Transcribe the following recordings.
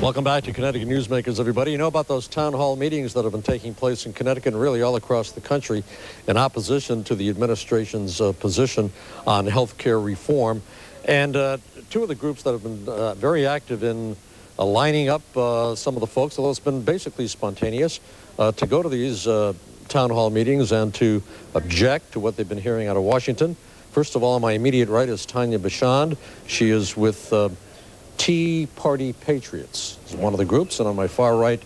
Welcome back to Connecticut Newsmakers, everybody. You know about those town hall meetings that have been taking place in Connecticut and really all across the country in opposition to the administration's position on health care reform. And two of the groups that have been very active in lining up some of the folks, although it's been basically spontaneous, to go to these town hall meetings and to object to what they've been hearing out of Washington. First of all, on my immediate right is Tanya. She is with Tea Party Patriots is one of the groups, and on my far right,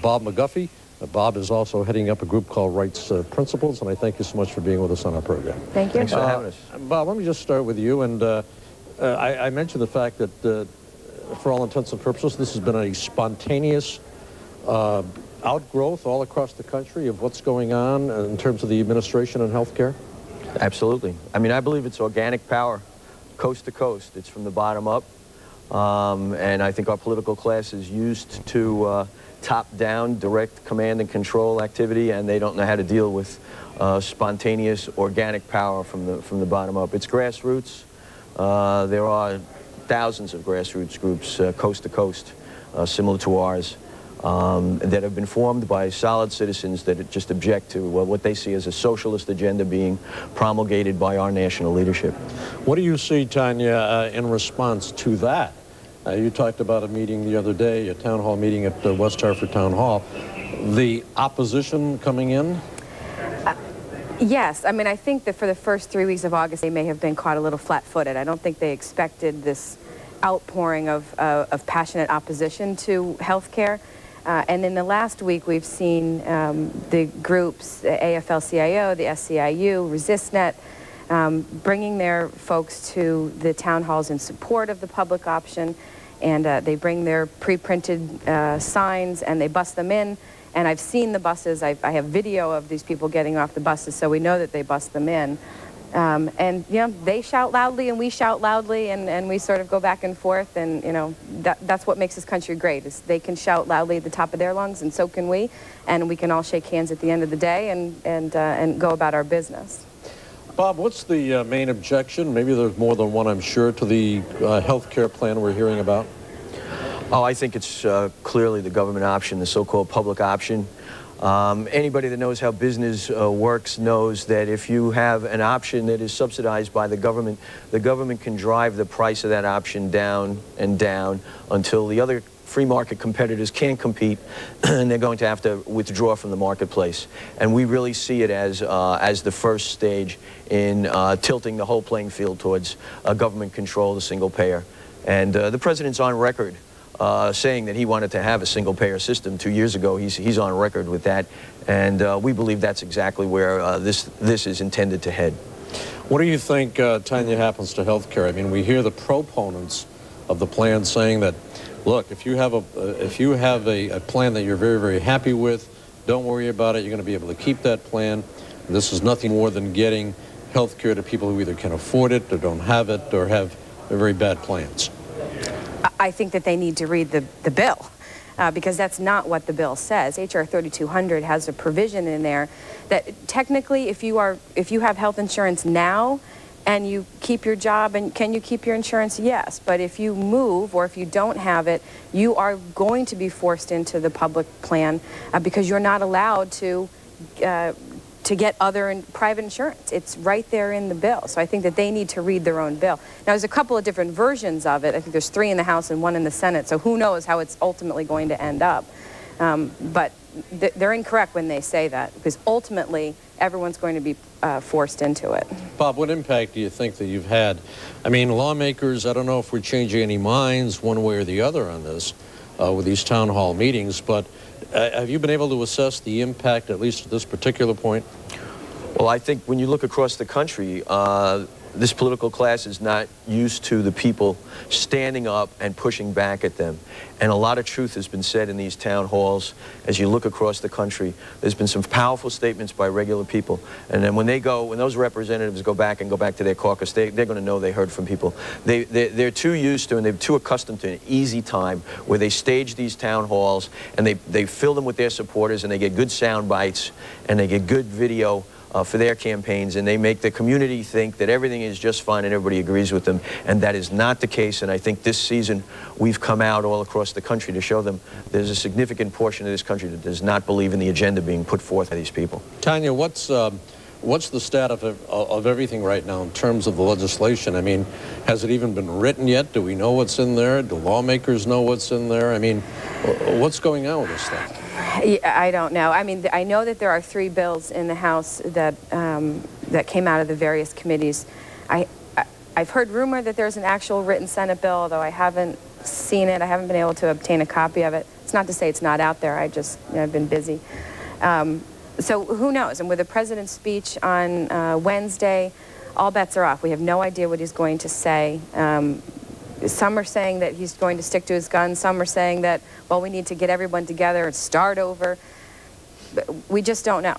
Bob McGuffey. Bob is also heading up a group called Rights Principles, and I thank you so much for being with us on our program. Thank you. Thanks for having us. Bob, let me just start with you, and I mentioned the fact that for all intents and purposes, this has been a spontaneous outgrowth all across the country of what's going on in terms of the administration and health care. Absolutely. I mean, I believe it's organic power, coast to coast. It's from the bottom up. And I think our political class is used to top-down, direct command and control activity, and they don't know how to deal with spontaneous, organic power from the bottom up. It's grassroots. There are thousands of grassroots groups, coast to coast, similar to ours, that have been formed by solid citizens that just object to what they see as a socialist agenda being promulgated by our national leadership. What do you see, Tanya, in response to that? You talked about a meeting the other day, a town hall meeting at West Hartford Town Hall. The opposition coming in? Yes. I mean, I think that for the first 3 weeks of August, they may have been caught a little flat-footed. I don't think they expected this outpouring of passionate opposition to health care. And in the last week, we've seen the groups, the AFL-CIO, the SCIU, ResistNet, bringing their folks to the town halls in support of the public option, and they bring their pre-printed signs and they bus them in. And I've seen the buses. I have video of these people getting off the buses, so we know that they bus them in. And, you know, they shout loudly and we shout loudly, and we sort of go back and forth, and, you know, that's what makes this country great, is they can shout loudly at the top of their lungs, and so can we, and we can all shake hands at the end of the day and go about our business. Bob, what's the main objection? Maybe there's more than one, I'm sure, to the health care plan we're hearing about. Oh, I think it's clearly the government option, the so-called public option. Anybody that knows how business works knows that if you have an option that is subsidized by the government can drive the price of that option down and down until the other free market competitors can't compete, and they're going to have to withdraw from the marketplace. And we really see it as the first stage in tilting the whole playing field towards government control, the single payer. And the president's on record saying that he wanted to have a single-payer system 2 years ago. He's on record with that, and we believe that's exactly where this is intended to head. What do you think, Tanya, happens to health care? I mean, we hear the proponents of the plan saying that, look, if you have a plan that you're very, very happy with, don't worry about it. You're going to be able to keep that plan. This is nothing more than getting health care to people who either can afford it or don't have it or have very bad plans. I think that they need to read the bill, because that's not what the bill says. H.R. 3200 has a provision in there that technically, if you have health insurance now and you keep your job, and can you keep your insurance? Yes. But if you move or if you don't have it, you are going to be forced into the public plan because you're not allowed to get other and private insurance. It's right there in the bill. So I think that they need to read their own bill. Now, there's a couple of different versions of it. I think there's 3 in the House and 1 in the Senate, so who knows how it's ultimately going to end up. But they're incorrect when they say that, because ultimately everyone's going to be forced into it. Bob, what impact do you think that you've had? I mean, lawmakers, I don't know if we're changing any minds one way or the other on this with these town hall meetings, but have you been able to assess the impact, at least at this particular point? Well, I think when you look across the country, this political class is not used to the people standing up and pushing back at them. And a lot of truth has been said in these town halls. As you look across the country, there's been some powerful statements by regular people. And then when those representatives go back to their caucus, they're going to know they heard from people. They're too used to and they're too accustomed to an easy time where they stage these town halls and they fill them with their supporters, and they get good sound bites and they get good video for their campaigns, and they make the community think that everything is just fine and everybody agrees with them, and that is not the case. And I think this season we've come out all across the country to show them there's a significant portion of this country that does not believe in the agenda being put forth by these people. Tanya, what's the status of everything right now in terms of the legislation? I mean, has it even been written yet? Do we know what's in there? Do lawmakers know what's in there? I mean, what's going on with this thing? I don't know. I mean, I know that there are 3 bills in the House that that came out of the various committees. I've heard rumor that there's an actual written Senate bill, although I haven't seen it. I haven't been able to obtain a copy of it. It's not to say it's not out there. I just, I've been busy. So who knows? And with the president's speech on Wednesday, all bets are off. We have no idea what he's going to say. Some are saying that he's going to stick to his guns. Some are saying that, well, we need to get everyone together and start over. But we just don't know.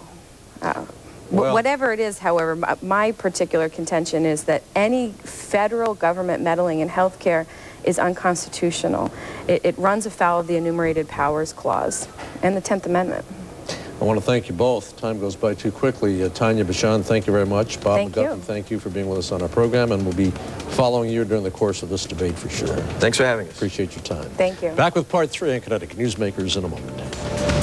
Well, whatever it is, however, my particular contention is that any federal government meddling in health care is unconstitutional. It runs afoul of the Enumerated Powers Clause and the 10th Amendment. I want to thank you both. Time goes by too quickly. Tanya, Bashan, thank you very much. Bob McGuffin, thank you for being with us on our program, and we'll be following you during the course of this debate for sure. Thanks for having us. Appreciate your time. Thank you. Back with part 3 on Connecticut Newsmakers in a moment.